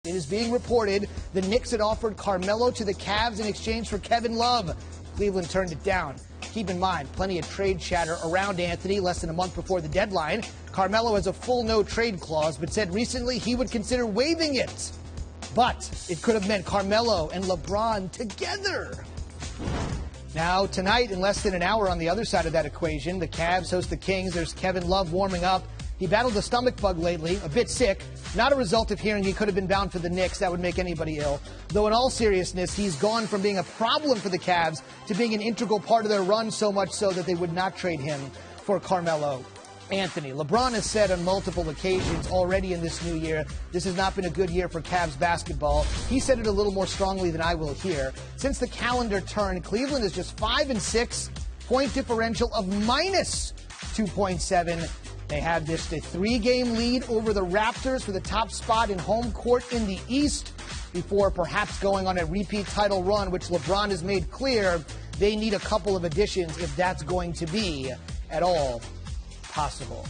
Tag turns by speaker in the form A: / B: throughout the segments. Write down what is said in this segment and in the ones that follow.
A: It is being reported the Knicks had offered Carmelo to the Cavs in exchange for Kevin Love. Cleveland turned it down. Keep in mind, plenty of trade chatter around Anthony less than a month before the deadline. Carmelo has a full no-trade clause, but said recently he would consider waiving it. But it could have meant Carmelo and LeBron together. Now, tonight, in less than an hour on the other side of that equation, the Cavs host the Kings. There's Kevin Love warming up. He battled a stomach bug lately, a bit sick. Not a result of hearing he could have been bound for the Knicks. That would make anybody ill. Though in all seriousness, he's gone from being a problem for the Cavs to being an integral part of their run, so much so that they would not trade him for Carmelo Anthony. LeBron has said on multiple occasions already in this new year, this has not been a good year for Cavs basketball. He said it a little more strongly than I will here. Since the calendar turned, Cleveland is just 5-6, point differential of minus 2.7. They have just a 3-game lead over the Raptors for the top spot in home court in the East before perhaps going on a repeat title run, which LeBron has made clear they need a couple of additions if that's going to be at all possible.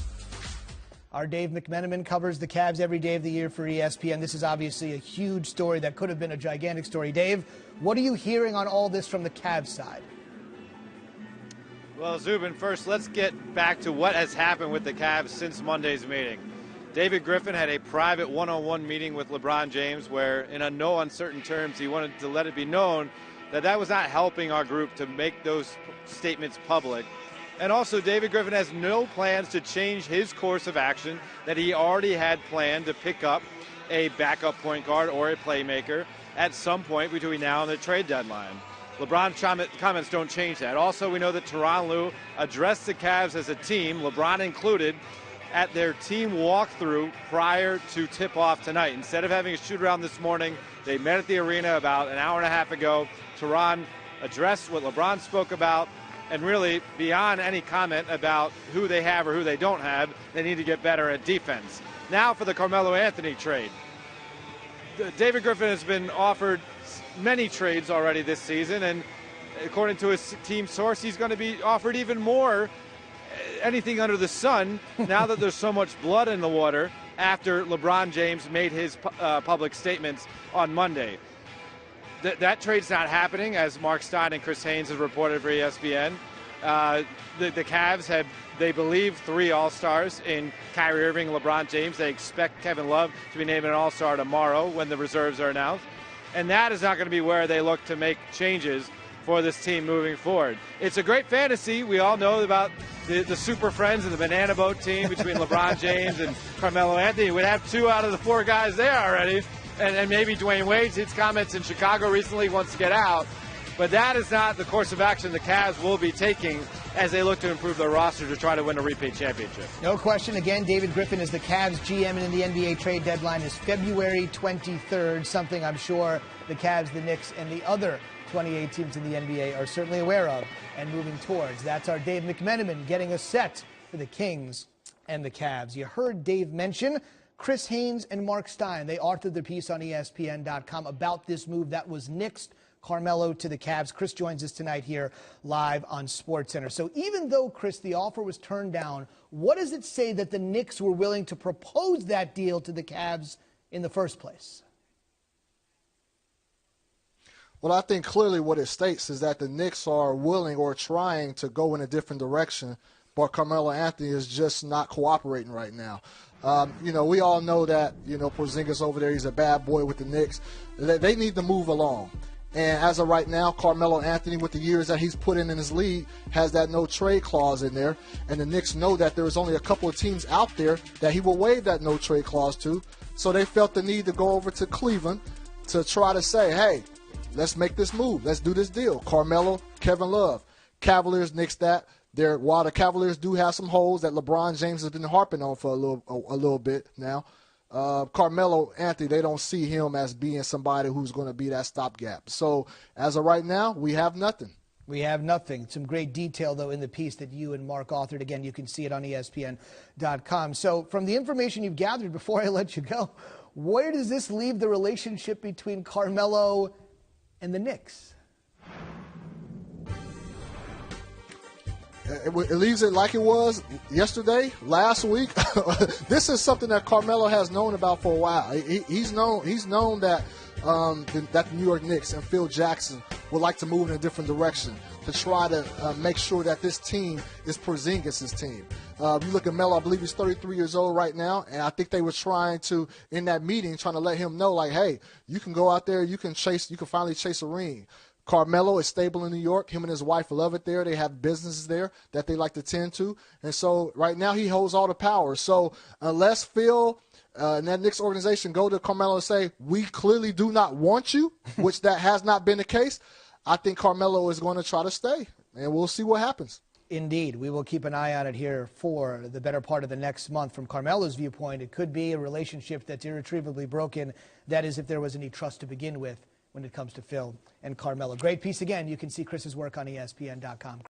A: Our Dave McMenamin covers the Cavs every day of the year for ESPN. This is obviously a huge story that could have been a gigantic story. Dave, what are you hearing on all this from the Cavs side?
B: Well, Zubin, first let's get back to what has happened with the Cavs since Monday's meeting. David Griffin had a private one-on-one meeting with LeBron James where, in no uncertain terms, he wanted to let it be known that that was not helping our group to make those statements public. And also, David Griffin has no plans to change his course of action that he already had planned to pick up a backup point guard or a playmaker at some point between now and the trade deadline. LeBron's comments don't change that. Also, we know that Tyronn Lue addressed the Cavs as a team, LeBron included, at their team walkthrough prior to tip-off tonight. Instead of having a shoot-around this morning, they met at the arena about an hour and a half ago. Tyronn addressed what LeBron spoke about, and really, beyond any comment about who they have or who they don't have, they need to get better at defense. Now for the Carmelo Anthony trade. David Griffin has been offered many trades already this season, and according to his team source, he's going to be offered even more, anything under the sun, now that there's so much blood in the water after LeBron James made his public statements on Monday. That trade's not happening, as Mark Stein and Chris Haynes have reported for ESPN. The Cavs have, they believe, 3 All-Stars in Kyrie Irving, LeBron James. They expect Kevin Love to be named an All-Star tomorrow when the reserves are announced. And that is not going to be where they look to make changes for this team moving forward. It's a great fantasy. We all know about the Super Friends and the Banana Boat team between LeBron James and Carmelo Anthony. We'd have 2 out of the 4 guys there already. And maybe Dwayne Wade's his comments in Chicago recently wants to get out. But that is not the course of action the Cavs will be taking as they look to improve their roster to try to win a repeat championship.
A: No question. Again, David Griffin is the Cavs GM, and the NBA trade deadline is February 23rd, something I'm sure the Cavs, the Knicks, and the other 28 teams in the NBA are certainly aware of and moving towards. That's our Dave McMenamin getting us set for the Kings and the Cavs. You heard Dave mention Chris Haynes and Mark Stein. They authored the piece on ESPN.com about this move that was nixed, Carmelo to the Cavs. Chris joins us tonight here live on SportsCenter. So even though, Chris, the offer was turned down, what does it say that the Knicks were willing to propose that deal to the Cavs in the first place?
C: Well, I think clearly what it states is that the Knicks are willing or trying to go in a different direction, but Carmelo Anthony is just not cooperating right now. We all know that, Porzingis over there, he's a bad boy with the Knicks. They need to move along. And as of right now, Carmelo Anthony, with the years that he's put in his league, has that no-trade clause in there. And the Knicks know that there is only a couple of teams out there that he will waive that no-trade clause to. So they felt the need to go over to Cleveland to try to say, hey, let's make this move. Let's do this deal. Carmelo, Kevin Love. Cavaliers nixed that. While the Cavaliers do have some holes that LeBron James has been harping on for a little bit now, Carmelo Anthony, they don't see him as being somebody who's going to be that stopgap. So as of right now, we have nothing.
A: We have nothing. Some great detail, though, in the piece that you and Mark authored. Again, you can see it on ESPN.com. So from the information you've gathered, before I let you go, where does this leave the relationship between Carmelo and the Knicks?
C: it leaves it like it was yesterday, last week. This is something that Carmelo has known about for a while. He's known that that the New York Knicks and Phil Jackson would like to move in a different direction to try to make sure that this team is Porzingis' team. You look at Melo, I believe he's 33 years old right now, and I think they were trying to, in that meeting, trying to let him know, like, hey, you can go out there, you can finally chase a ring. Carmelo is stable in New York. Him and his wife love it there. They have businesses there that they like to tend to. And so right now he holds all the power. So unless Phil and that Knicks organization go to Carmelo and say, we clearly do not want you, which that has not been the case, I think Carmelo is going to try to stay. And we'll see what happens.
A: Indeed. We will keep an eye on it here for the better part of the next month. From Carmelo's viewpoint, it could be a relationship that's irretrievably broken. That is, if there was any trust to begin with when it comes to Phil and Carmelo. Great piece again. You can see Chris's work on ESPN.com.